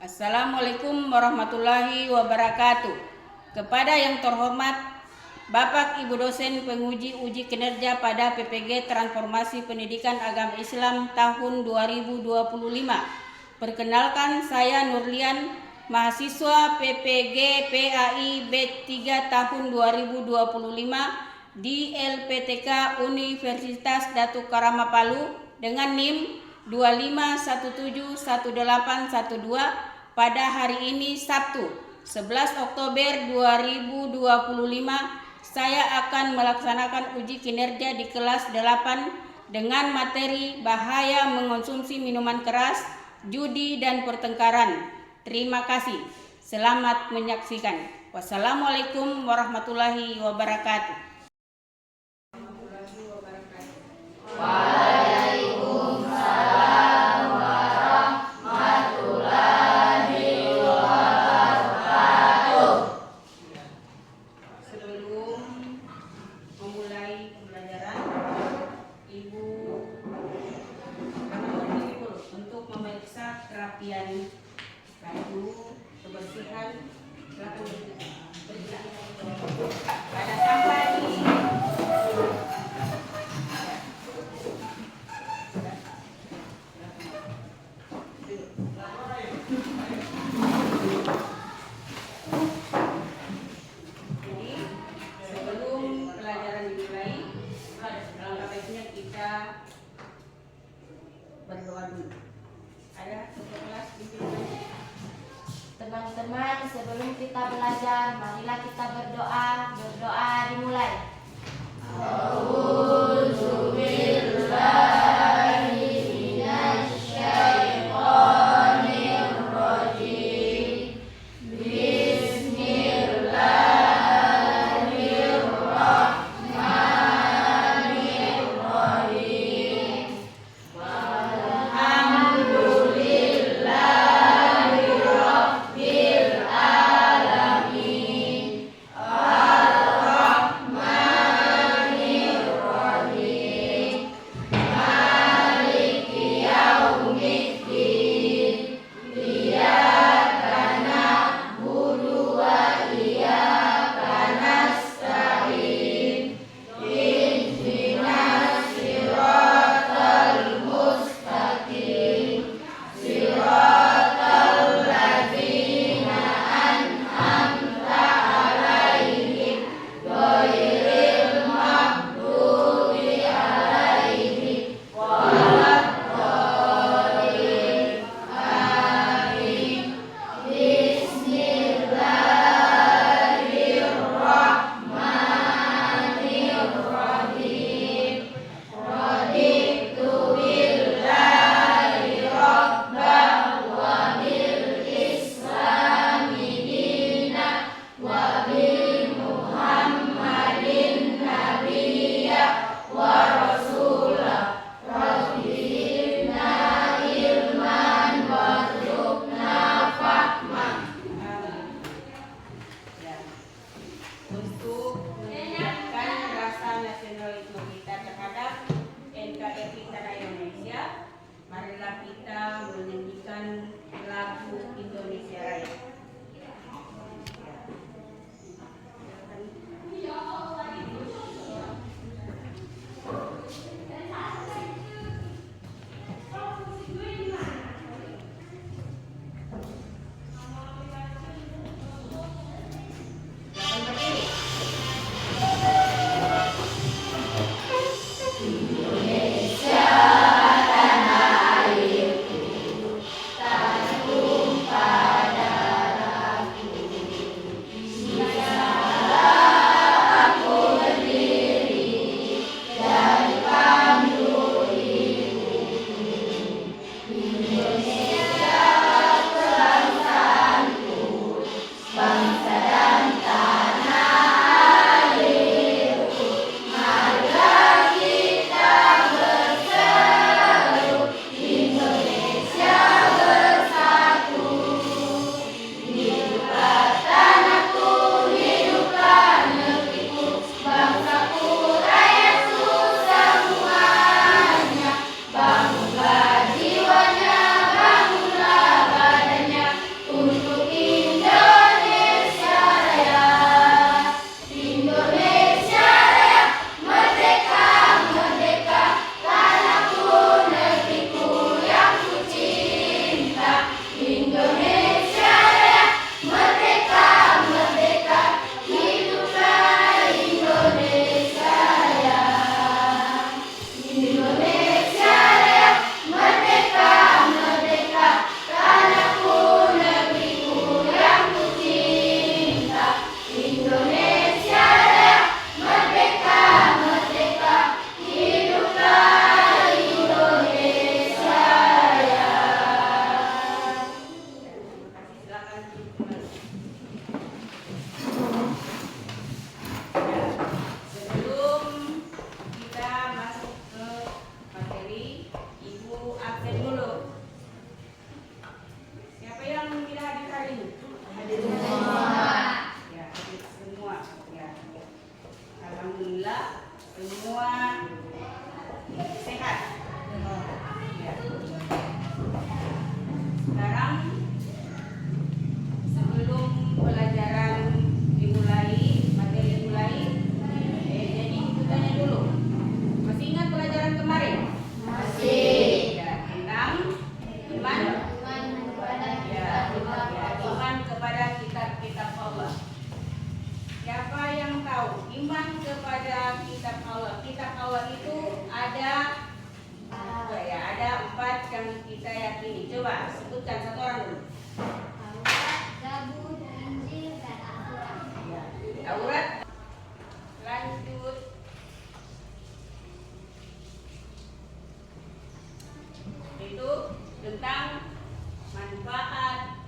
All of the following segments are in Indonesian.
Assalamualaikum warahmatullahi wabarakatuh. Kepada yang terhormat Bapak Ibu dosen penguji uji kinerja pada PPG Transformasi Pendidikan Agama Islam tahun 2025. Perkenalkan, saya Nurlian, mahasiswa PPG PAI batch 3 tahun 2025 di LPTK Universitas Datuk Karama Palu dengan NIM 25171812 pada hari ini Sabtu 11 Oktober 2025. Saya akan melaksanakan uji kinerja di kelas 8 dengan materi bahaya mengonsumsi minuman keras, judi dan pertengkaran. Terima kasih. Selamat menyaksikan. Wassalamualaikum warahmatullahi wabarakatuh. Kerapian baju, kebersihan, pada sampai jadi sebelum pelajaran dimulai, alangkah baiknya kita berdoa dulu. Ada kelas teman-teman, sebelum kita belajar, marilah kita berdoa. Berdoa dimulai. marilah kita menyanyikan lagu Indonesia Raya. Tanah airku tak tumpah darah. Sebelum kita masuk ke materi, Ibu absen dulu. Siapa yang tidak hadir hari ini? Hadir semua. Ya, hadir semua. Ya. Alhamdulillah semua sehat. Ya. Sekarang sebelum pelajaran dimulai, materi dimulai, jadi aku tanya dulu. Masih ingat pelajaran kemarin? Masih. Ya, tentang iman. Iman kepada kitab-kitab Allah. Siapa yang tahu iman kepada kitab Allah? Kitab Allah itu ada ada 4 yang kita yakini. Coba sebutkan satu orang dulu. Zabur, Injil, dan Al-Quran. Taurat. Lanjut. Itu tentang manfaat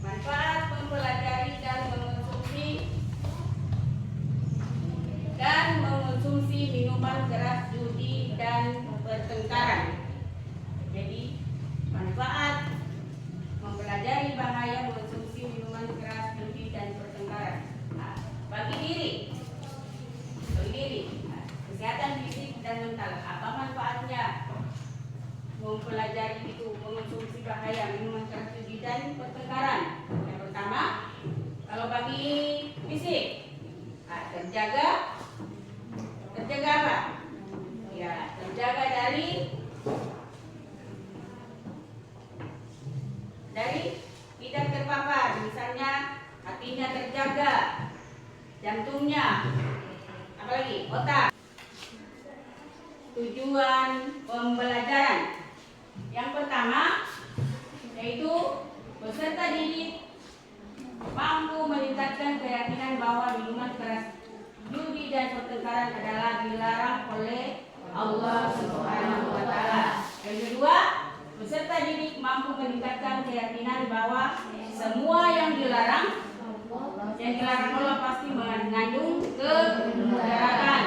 manfaat mempelajari dan mengonsumsi minuman keras, judi dan pertengkaran. Jadi manfaat mempelajari bahaya mengonsumsi minuman keras, judi dan pertengkaran. Nah, bagi diri, kesehatan fisik dan mental, apa manfaatnya mempelajari itu, mengonsumsi bahaya minuman keras, judi dan pertengkaran? Yang pertama, kalau bagi fisik, terjaga apa? Ya, terjaga dari tidak terpapar, misalnya hatinya terjaga, jantungnya, apalagi otak. Tujuan pembelajaran yang pertama yaitu peserta didik mampu meningkatkan keyakinan bahwa minuman keras, judi dan pertengkaran adalah dilarang oleh Allah Subhanahu wa Ta'ala. Yang kedua, peserta didik mampu meningkatkan keyakinan bahwa semua yang dilarang Allah pasti mengandung kemudaratan.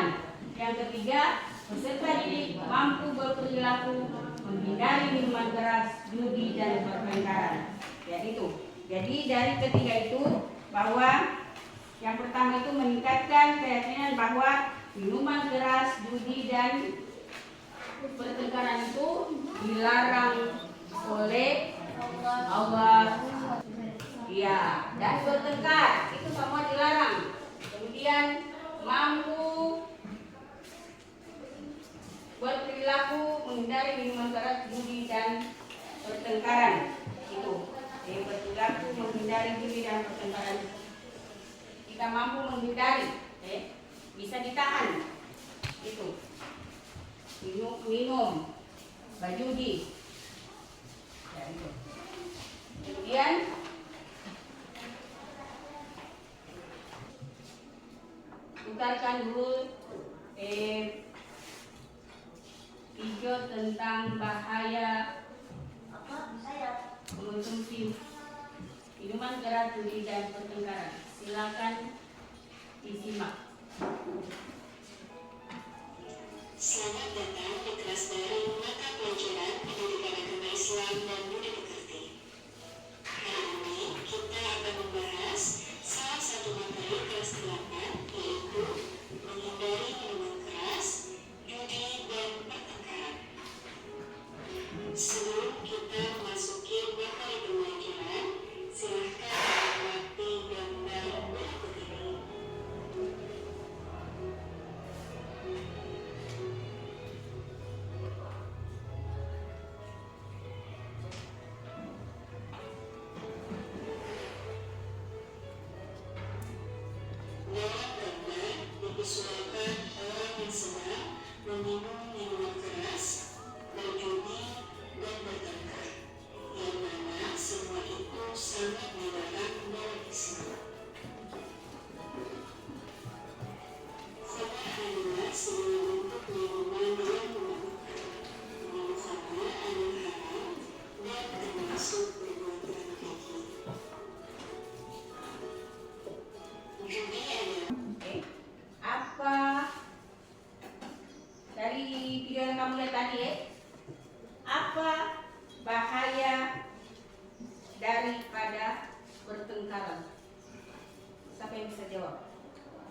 Yang ketiga, peserta didik mampu berperilaku menghindari minuman keras, judi dan pertengkaran. Ya itu. Jadi dari ketiga itu bahwa yang pertama itu meningkatkan keyakinan bahwa minuman keras, judi dan pertengkaran itu dilarang oleh Allah. Ya, dan bertengkar itu semua dilarang. Kemudian mampu berperilaku menghindari minuman keras, judi dan pertengkaran. Itu. Jadi berperilaku menghindari judi dan pertengkaran. Kita mampu menghindari, bisa ditahan. Itu. Minum, berjudi. Ya, itu. Kemudian putarkan dulu video tentang bahaya mengonsumsi minuman keras, judi dan pertengkaran. Silakan disimak. Selamat datang di kelas baru mata pelajaran pendidikan agama Islam dan budi pekerti. Hari ini kita akan membahas salah satu materi kelas 8, yaitu menghindari minuman keras, judi dan pertengkaran. Sebelum kita memasuki materi pembelajaran, pertengkaran. Siapa yang bisa jawab?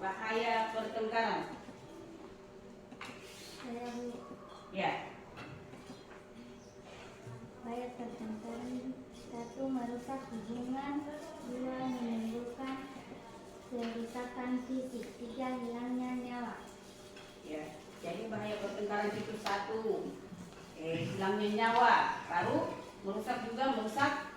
Bahaya pertengkaran. Saya Bu. Ya. Bahaya pertengkaran. 1. Merusak hubungan. 2. Menimbulkan kerusakan fisik. 3. Hilangnya nyawa. Ya. Jadi bahaya pertengkaran itu 1, hilangnya nyawa. Baru merusak juga merusak.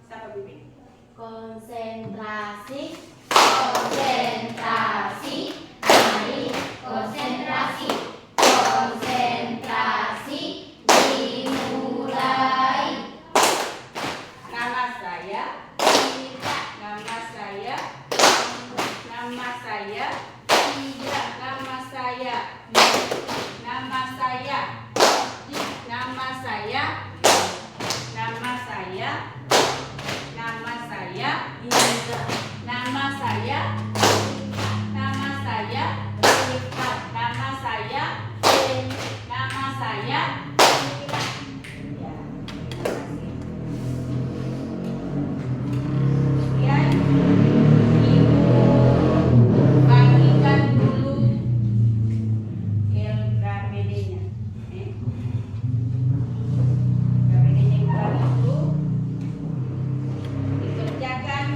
Siapa bimbing? Konsentrasi. Konsentrasi. Mari konsentrasi. Konsentrasi dimulai. Nama saya. Tidak. Nama saya. Nama saya. Tidak. Nama saya. Nama saya. Nama saya. Nama saya. Nama saya. Tidak. Nama saya. Nama saya. Tidak. Nama saya. Nama saya. Ya, Ibu bagikan dulu LKPD-nya. LKPD-nya dibagi dulu, dikerjakan,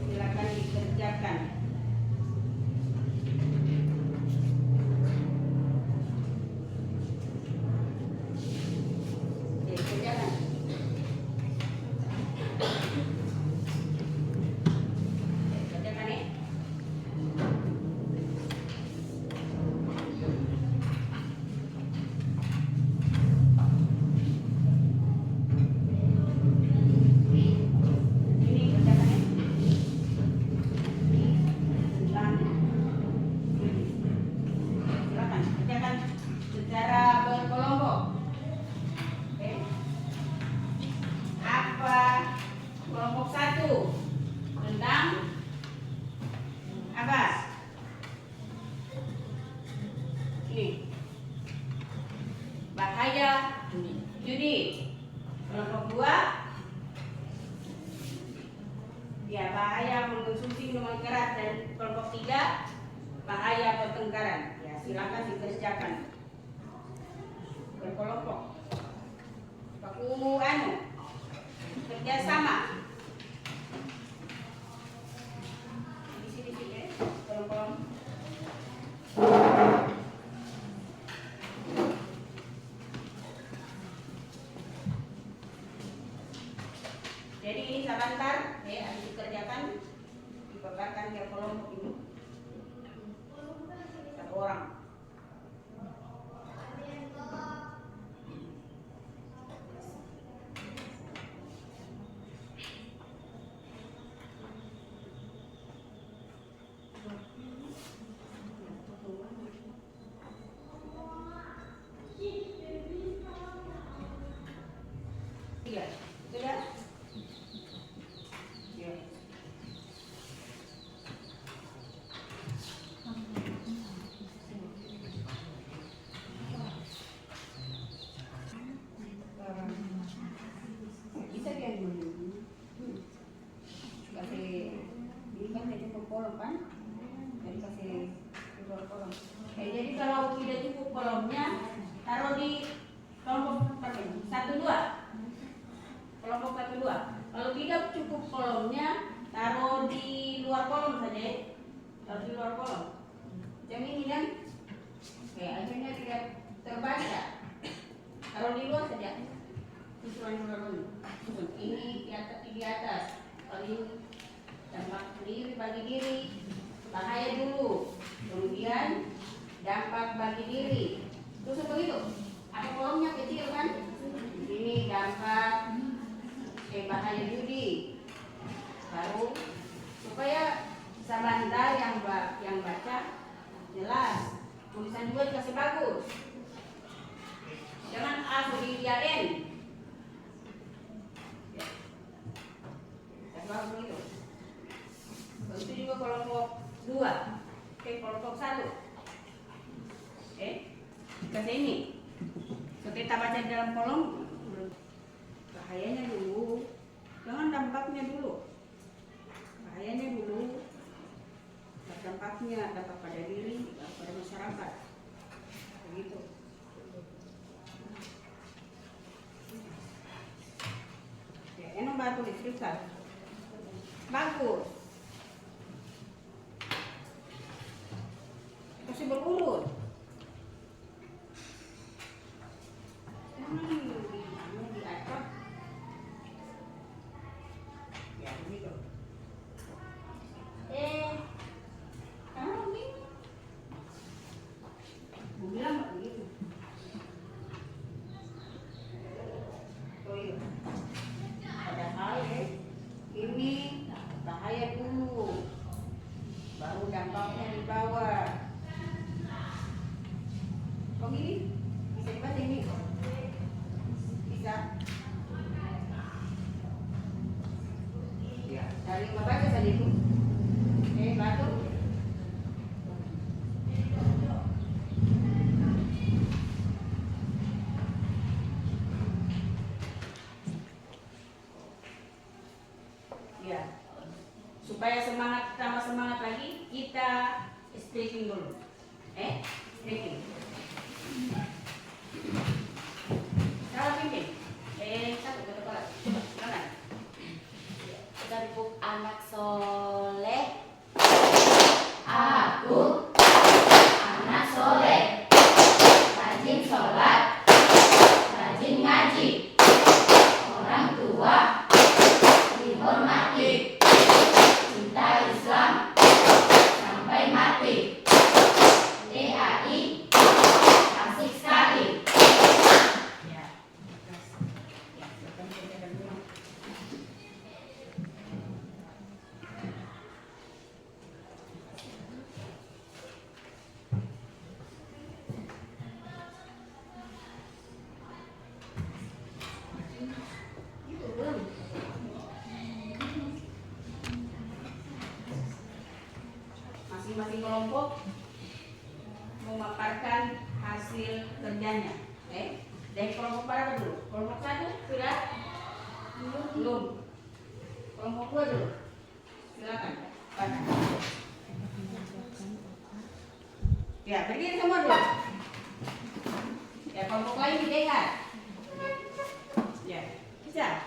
silakan dikerjakan. Dikerjakan. Kerjakan ya. Ini kerjakan ya. Silakan kerjakan secara berkelompok. Oke. Apa kelompok 1 tentang apa? Ini bahaya judi. Kelompok 2 ya bahaya mengkonsumsi minuman keras, dan kelompok 3 bahaya pertengkaran. Ya silakan dikerjakan berkelompok. Baku kerjasama. Di sini ya, kelompok. Jadi ini sebentar ya, harus dikerjakan, dibebankan ke kelompok ini 1 orang. Tiga, sudah? Ya. Bisa dia dulu. Kasih ini kan jadi cukup kolom kan? Jadi kasih keluar kolom. Jadi kalau tidak cukup kolomnya, taruh di kelompok berapa ini? 1, 2. Kelompok 1, 2. Kalau tidak cukup kolomnya, taruh di luar kolom saja ya. Taruh di luar kolom. Yang ini kan? Oke, akhirnya tidak terbaca. Taruh di luar saja. Susulan dulu. Ini di atas. Kalau ini dampak sendiri bagi diri, bahaya dulu. Kemudian dampak bagi diri. Terus begitu. Ada kolomnya kecil kan? Ini dampak bahaya judi. Baru supaya Sabanda yang baca jelas, tulisan juga dikasih bagus. Jangan asal diiyain. Bagus begitu. Itu juga kelompok 2. Oke, kelompok 1. Oke, kasih ini. Kita baca di dalam kolom. Bahayanya dulu, jangan dampaknya dulu. Bahayanya dulu, dampaknya dampak pada diri, dampak pada masyarakat. Begitu. Ya, enak batu listrik kan? Bagus. Kasih berurut. Diacak. Ya begitu. Kamu ini. Mau bilang nggak begitu? Oh iya. Padahal ini bahaya dulu, baru dampaknya di bawah. Kok gini? Bisa dibaca ini? Bisa? Ya, dari membaca tadi itu. Batu. Ya, supaya semangat, tambah semangat lagi, kita stretching dulu. Stretching. Salah pimpin. Satu ke depan. Coba, silakan. Serbuk anak soleh. Aku anak soleh, rajin sholat, rajin ngaji, orang tua dihormati, cinta Islam sampai mati. DAI asik sekali. Ya. Ya, silakan kerjakan dulu. Masing-masing kelompok memaparkan hasil kerjanya. Dari kelompok berapa dulu? Kelompok 1 sudah? Belum. Kelompok 2 dulu. Silakan. Baca. Ya, berdiri semua dulu. Ya, kelompok lain didengar. Ya, bisa.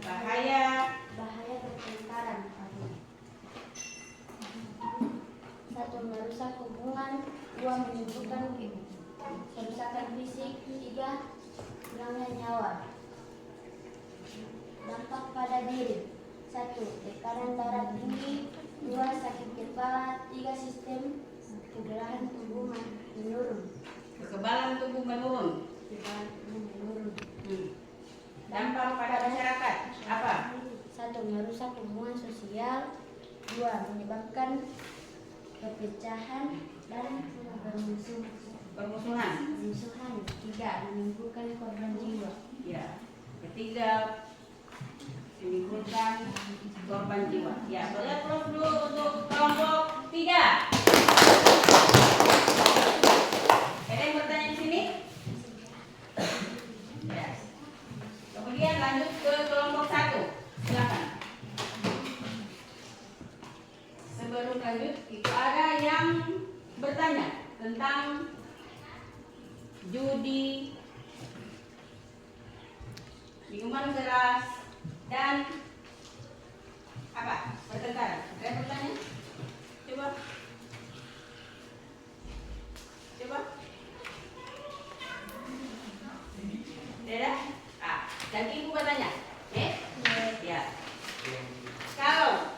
Bahaya Bertengkaran. 1. Merusak hubungan. 2. Menimbulkan kerusakan fisik. 3. Hilangnya nyawa. Dampak pada diri. 1. Tekanan darah tinggi. 2. Sakit kepala. 3. Sistem kegerahan tubuh menurun. kekebalan tubuh menurun. Dampak pada masyarakat apa? 1. Merusak hubungan sosial. 2. Menyebabkan perpecahan dan Permusuhan. 3. Menimbulkan korban jiwa. Ya. Ketiga, menimbulkan korban jiwa. Ya, boleh proof dulu untuk kelompok 3. Ada yang bertanya di sini? Ya. Kemudian lanjut ke kelompok 1. Silakan. Sebelum lanjut, itu ada yang bertanya tentang judi, minuman keras, dan apa? Pertengkaran. Ada yang bertanya? Coba. Ada? Dan ibu bertanya. Ya. Kalau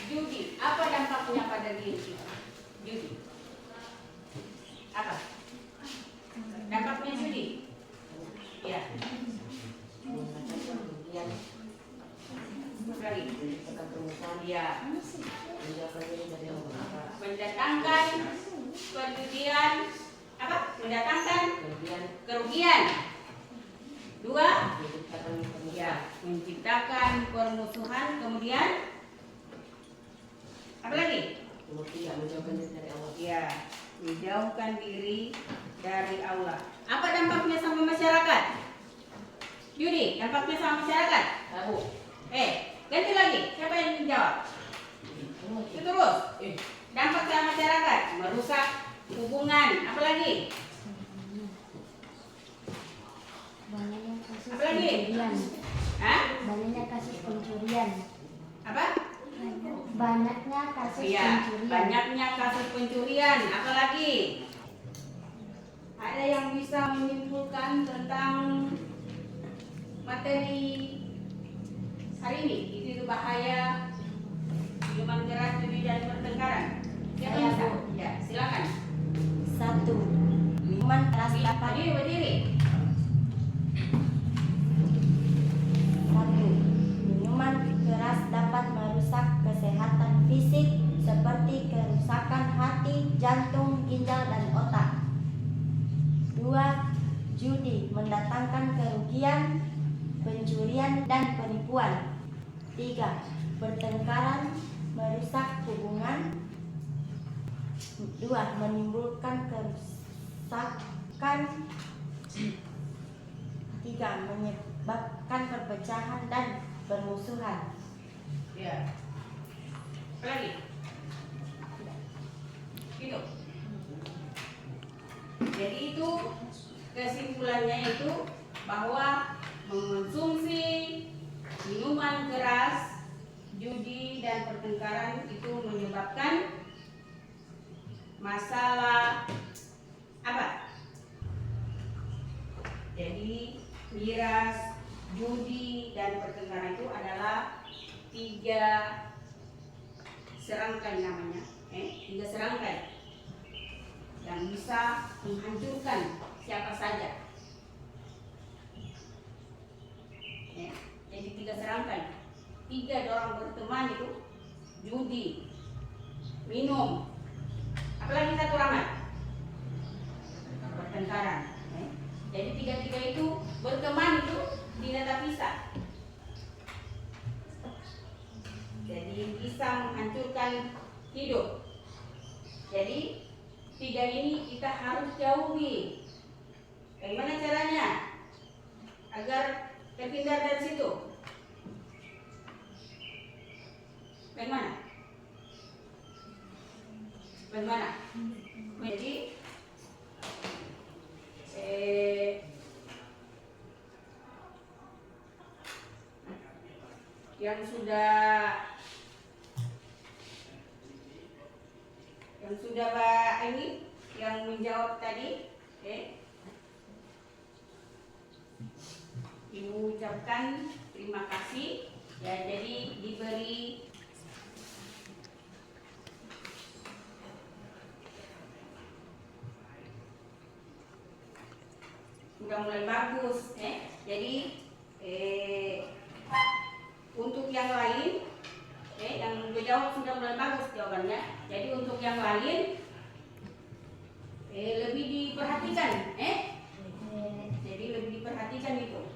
judi, apa dampaknya pada diri kita? Judi. Apa? Dampaknya judi? Ya. Lagi. Ya. Mendatangkan perjudian. Apa? Mendatangkan kerugian. 2. Ya. Menciptakan permusuhan. Kemudian apa lagi? Tidak menjauhkan diri dari Allah. Ya, menjauhkan diri dari aula. Apa dampaknya sama masyarakat? Yudi, dampaknya sama masyarakat? Tahu. Ganti lagi. Siapa yang menjawab? Itu terus. Dampak sama masyarakat, merusak hubungan. Apa lagi? Banyaknya kasus Apa lagi? pencurian. Hah? Banyaknya kasus pencurian. Apa? Banyaknya kasus Iya, pencurian. banyaknya kasus pencurian. Apa lagi? Ada yang bisa menyimpulkan tentang materi hari ini? Itu bahaya minuman keras, judi dan pertengkaran. Siapa Saya, bisa? Bu. Ya, silakan. 1. Minuman keras dapat Berdiri. 1. Minuman keras dapat merusak kesehatan fisik seperti kerusakan hati, jantung, ginjal, dan otak. 2. Judi mendatangkan kerugian, pencurian, dan penipuan. 3. Pertengkaran merusak hubungan. 2. Menimbulkan kerusakan. 3. Menyebabkan perpecahan dan permusuhan. Ya. Apa lagi? Gitu. Jadi itu kesimpulannya itu bahwa mengonsumsi minuman keras, judi dan pertengkaran itu menyebabkan masalah apa? Jadi miras, judi dan pertengkaran itu adalah 3 serangkai namanya, 3 serangkai yang bisa menghancurkan siapa saja. Ya, jadi 3 serangkai. 3 orang berteman itu judi, minum, apalagi satu ramai pertengkaran. Jadi 3 itu berteman itu tidak terpisah. Jadi bisa menghancurkan hidup. Jadi 3 ini kita harus jauhi. Bagaimana caranya agar terhindar dari situ? Bagaimana? Jadi yang sudah Pak ini yang menjawab tadi, Ibu ucapkan terima kasih ya. Jadi diberi sudah mulai bagus, jadi untuk yang lain, yang menjawab sudah mulai bagus jawabannya. Jadi untuk yang lain lebih diperhatikan, jadi lebih diperhatikan itu.